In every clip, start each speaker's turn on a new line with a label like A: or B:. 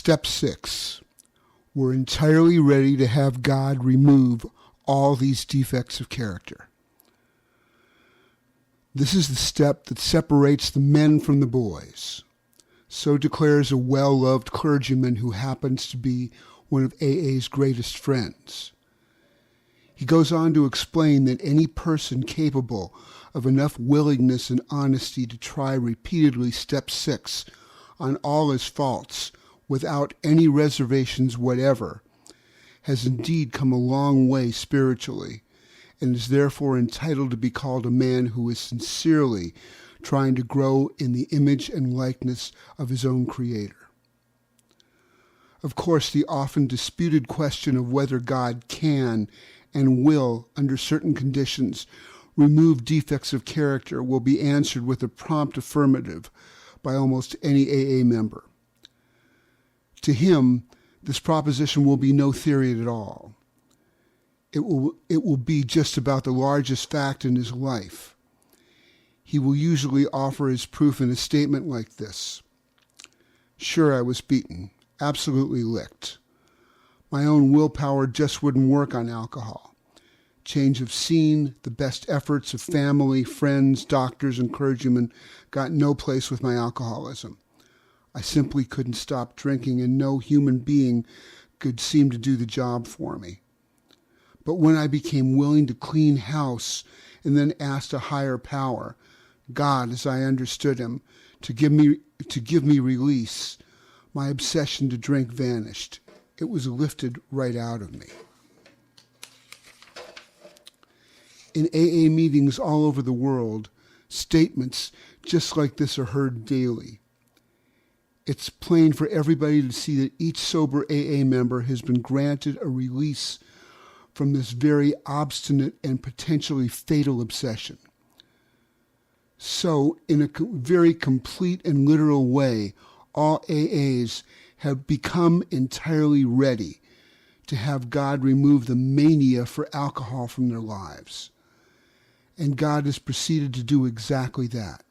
A: Step 6. We're entirely ready to have God remove all these defects of character. This is the step that separates the men from the boys. So declares a well-loved clergyman who happens to be one of AA's greatest friends. He goes on to explain that any person capable of enough willingness and honesty to try repeatedly Step 6 on all his faults without any reservations whatever has indeed come a long way spiritually, and is therefore entitled to be called a man who is sincerely trying to grow in the image and likeness of his own Creator. Of course, the often disputed question of whether God can and will, under certain conditions, remove defects of character will be answered with a prompt affirmative by almost any AA member. To him, this proposition will be no theory at all. It will be just about the largest fact in his life. He will usually offer his proof in a statement like this. Sure, I was beaten, absolutely licked. My own willpower just wouldn't work on alcohol. Change of scene, the best efforts of family, friends, doctors, and clergymen got no place with my alcoholism. I simply couldn't stop drinking, and no human being could seem to do the job for me. But when I became willing to clean house and then asked a higher power, God, as I understood him, to give me release, my obsession to drink vanished. It was lifted right out of me. In AA meetings all over the world, statements just like this are heard daily. It's plain for everybody to see that each sober AA member has been granted a release from this very obstinate and potentially fatal obsession. So, in a very complete and literal way, all AAs have become entirely ready to have God remove the mania for alcohol from their lives. And God has proceeded to do exactly that.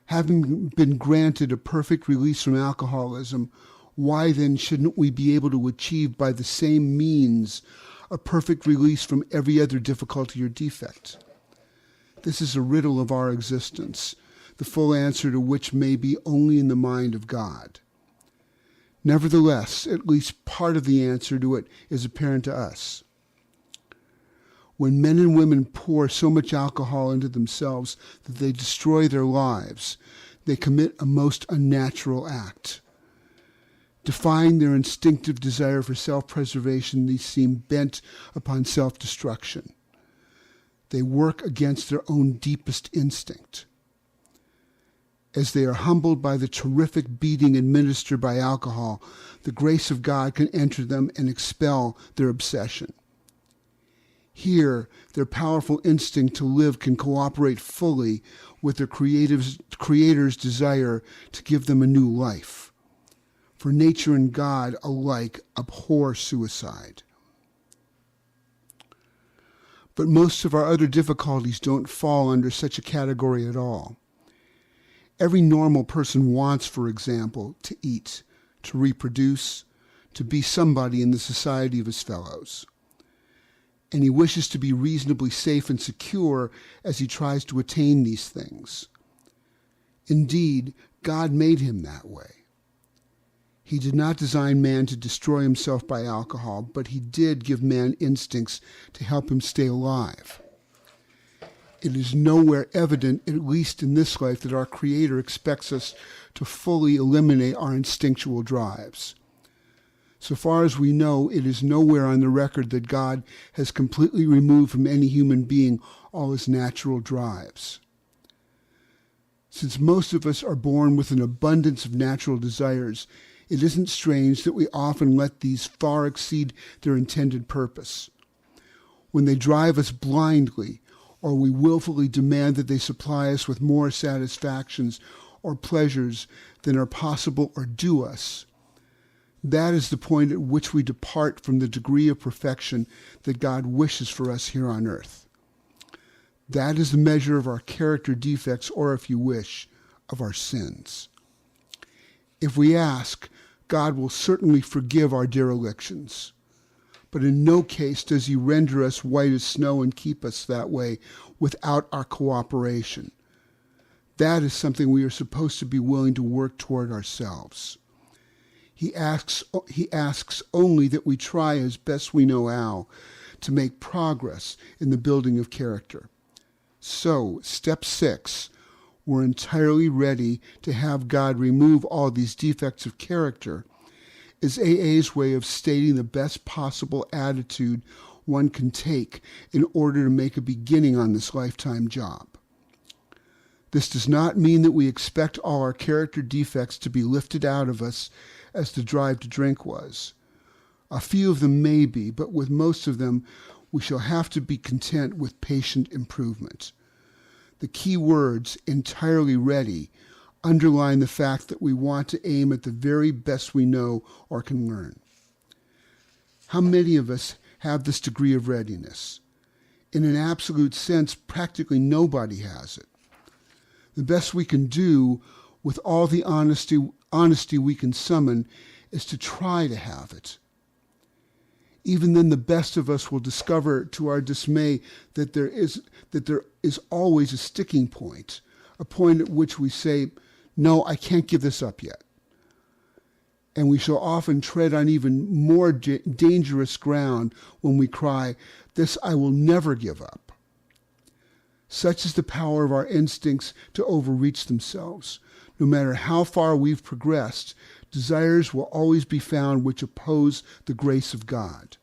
A: Having been granted a perfect release from alcoholism, why then shouldn't we be able to achieve by the same means a perfect release from every other difficulty or defect? This is a riddle of our existence, the full answer to which may be only in the mind of God. Nevertheless, at least part of the answer to it is apparent to us. When men and women pour so much alcohol into themselves that they destroy their lives, they commit a most unnatural act. Defying their instinctive desire for self-preservation, they seem bent upon self-destruction. They work against their own deepest instinct. As they are humbled by the terrific beating administered by alcohol, the grace of God can enter them and expel their obsession. Here, their powerful instinct to live can cooperate fully with their Creator's desire to give them a new life. For nature and God alike abhor suicide. But most of our other difficulties don't fall under such a category at all. Every normal person wants, for example, to eat, to reproduce, to be somebody in the society of his fellows. And he wishes to be reasonably safe and secure as he tries to attain these things. Indeed, God made him that way. He did not design man to destroy himself by alcohol, but he did give man instincts to help him stay alive. It is nowhere evident, at least in this life, that our Creator expects us to fully eliminate our instinctual drives. So far as we know, it is nowhere on the record that God has completely removed from any human being all his natural drives. Since most of us are born with an abundance of natural desires, it isn't strange that we often let these far exceed their intended purpose. When they drive us blindly, or we willfully demand that they supply us with more satisfactions or pleasures than are possible or due us, that is the point at which we depart from the degree of perfection that God wishes for us here on earth. That is the measure of our character defects, or if you wish, of our sins. If we ask, God will certainly forgive our derelictions. But in no case does he render us white as snow and keep us that way without our cooperation. That is something we are supposed to be willing to work toward ourselves. He asks only that we try as best we know how to make progress in the building of character. So, step 6, we're entirely ready to have God remove all these defects of character, is AA's way of stating the best possible attitude one can take in order to make a beginning on this lifetime job. This does not mean that we expect all our character defects to be lifted out of us as the drive to drink was. A few of them may be, but with most of them, we shall have to be content with patient improvement. The key words, entirely ready, underline the fact that we want to aim at the very best we know or can learn. How many of us have this degree of readiness? In an absolute sense, practically nobody has it. The best we can do with all the honesty we can summon is to try to have it. Even then, the best of us will discover to our dismay that there is always a sticking point, a point at which we say, no, I can't give this up yet. And we shall often tread on even more dangerous ground when we cry, this I will never give up. Such is the power of our instincts to overreach themselves. No matter how far we've progressed, desires will always be found which oppose the grace of God.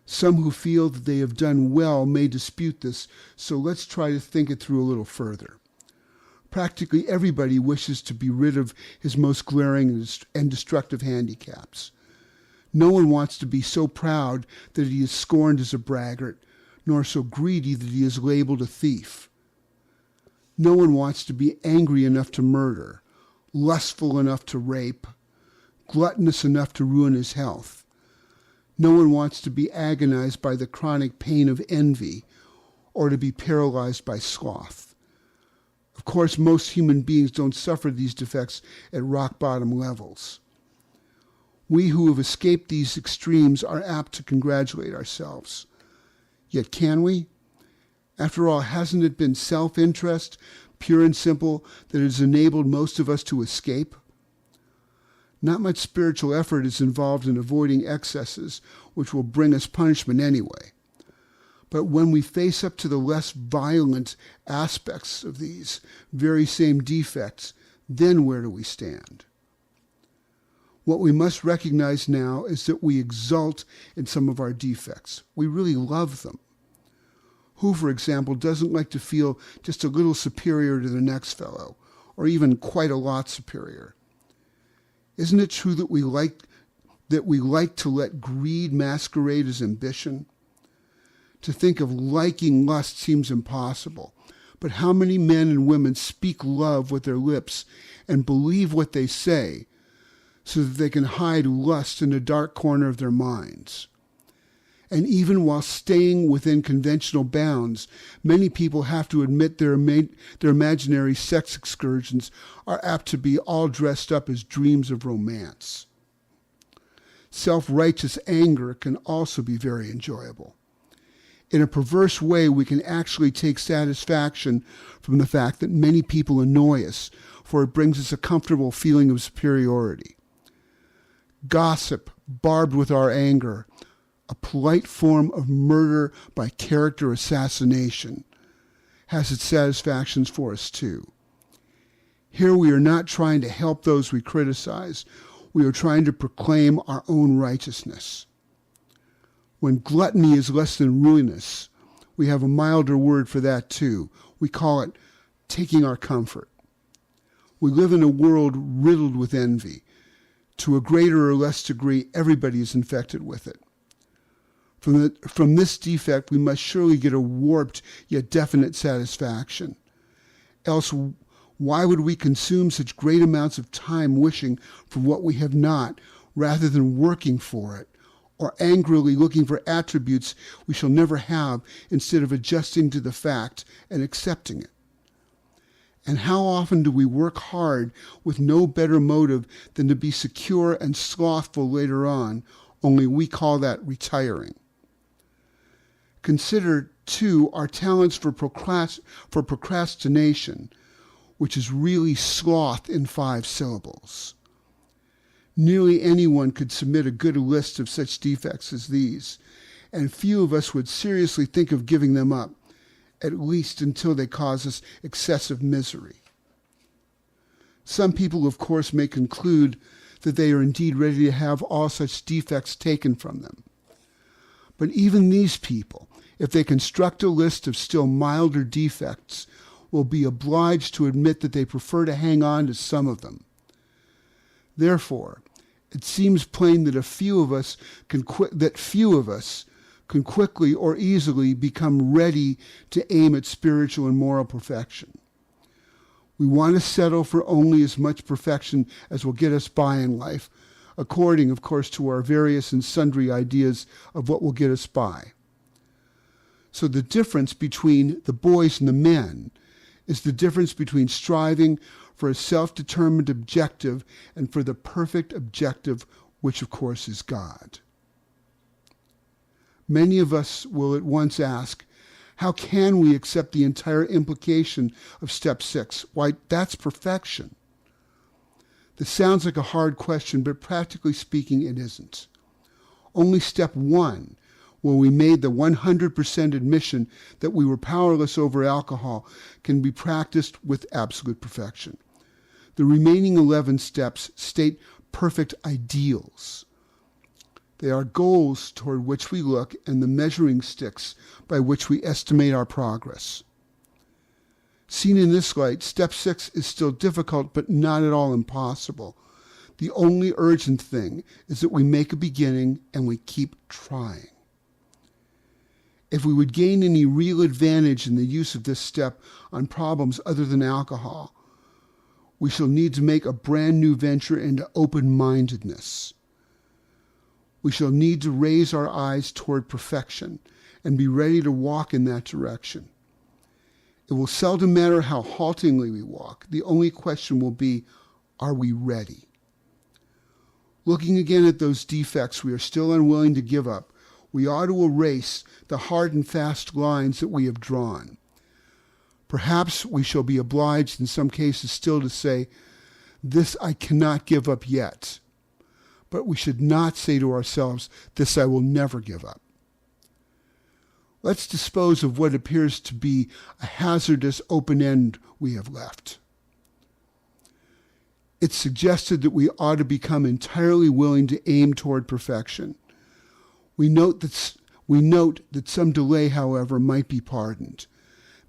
A: Some who feel that they have done well may dispute this, so let's try to think it through a little further. Practically everybody wishes to be rid of his most glaring and destructive handicaps. No one wants to be so proud that he is scorned as a braggart, nor so greedy that he is labeled a thief. No one wants to be angry enough to murder, lustful enough to rape, gluttonous enough to ruin his health. No one wants to be agonized by the chronic pain of envy or to be paralyzed by sloth. Of course, most human beings don't suffer these defects at rock-bottom levels. We who have escaped these extremes are apt to congratulate ourselves. Yet can we? After all, hasn't it been self-interest, pure and simple, that has enabled most of us to escape? Not much spiritual effort is involved in avoiding excesses, which will bring us punishment anyway. But when we face up to the less violent aspects of these very same defects, then where do we stand? What we must recognize now is that we exult in some of our defects. We really love them. Who, for example, doesn't like to feel just a little superior to the next fellow, or even quite a lot superior? Isn't it true that we like to let greed masquerade as ambition? To think of liking lust seems impossible, but how many men and women speak love with their lips and believe what they say so that they can hide lust in a dark corner of their minds? And even while staying within conventional bounds, many people have to admit their imaginary sex excursions are apt to be all dressed up as dreams of romance. Self-righteous anger can also be very enjoyable. In a perverse way, we can actually take satisfaction from the fact that many people annoy us, for it brings us a comfortable feeling of superiority. Gossip, barbed with our anger, a polite form of murder by character assassination, has its satisfactions for us too. Here we are not trying to help those we criticize. We are trying to proclaim our own righteousness. When gluttony is less than ruinous, we have a milder word for that too. We call it taking our comfort. We live in a world riddled with envy. To a greater or less degree, everybody is infected with it. From this defect, we must surely get a warped yet definite satisfaction. Else, why would we consume such great amounts of time wishing for what we have not, rather than working for it, or angrily looking for attributes we shall never have instead of adjusting to the fact and accepting it? And how often do we work hard with no better motive than to be secure and slothful later on, only we call that retiring. Consider, too, our talents for procrastination, which is really sloth in 5 syllables. Nearly anyone could submit a good list of such defects as these, and few of us would seriously think of giving them up, at least until they cause us excessive misery. Some people, of course, may conclude that they are indeed ready to have all such defects taken from them. But even these people, if they construct a list of still milder defects, will be obliged to admit that they prefer to hang on to some of them. Therefore, it seems plain that few of us can quickly or easily become ready to aim at spiritual and moral perfection. We want to settle for only as much perfection as will get us by in life, according, of course, to our various and sundry ideas of what will get us by. So the difference between the boys and the men is the difference between striving for a self-determined objective and for the perfect objective, which of course is God. Many of us will at once ask, how can we accept the entire implication of step 6? Why, that's perfection. This sounds like a hard question, but practically speaking, it isn't. Only step 1, where we made the 100% admission that we were powerless over alcohol, can be practiced with absolute perfection. The remaining 11 steps state perfect ideals. They are goals toward which we look and the measuring sticks by which we estimate our progress. Seen in this light, step 6 is still difficult, but not at all impossible. The only urgent thing is that we make a beginning and we keep trying. If we would gain any real advantage in the use of this step on problems other than alcohol, we shall need to make a brand new venture into open-mindedness. We shall need to raise our eyes toward perfection and be ready to walk in that direction. It will seldom matter how haltingly we walk. The only question will be, are we ready? Looking again at those defects we are still unwilling to give up, we ought to erase the hard and fast lines that we have drawn. Perhaps we shall be obliged in some cases still to say, this I cannot give up yet. But we should not say to ourselves, this I will never give up. Let's dispose of what appears to be a hazardous open end we have left. It's suggested that we ought to become entirely willing to aim toward perfection. We note that some delay, however, might be pardoned.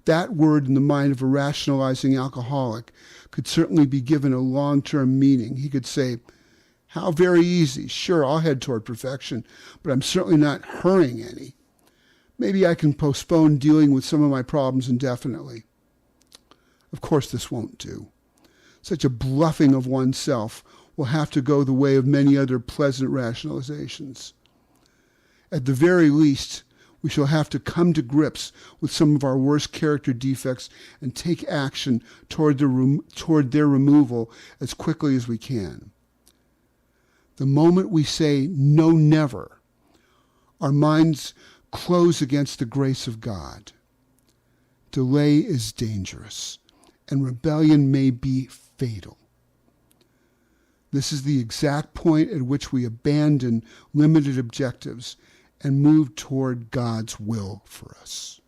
A: That word in the mind of a rationalizing alcoholic could certainly be given a long-term meaning. He could say, how very easy. Sure, I'll head toward perfection, but I'm certainly not hurrying any. Maybe I can postpone dealing with some of my problems indefinitely. Of course, this won't do. Such a bluffing of oneself will have to go the way of many other pleasant rationalizations. At the very least, we shall have to come to grips with some of our worst character defects and take action toward their removal as quickly as we can. The moment we say, no, never, our minds close against the grace of God. Delay is dangerous, and rebellion may be fatal. This is the exact point at which we abandon limited objectives and move toward God's will for us.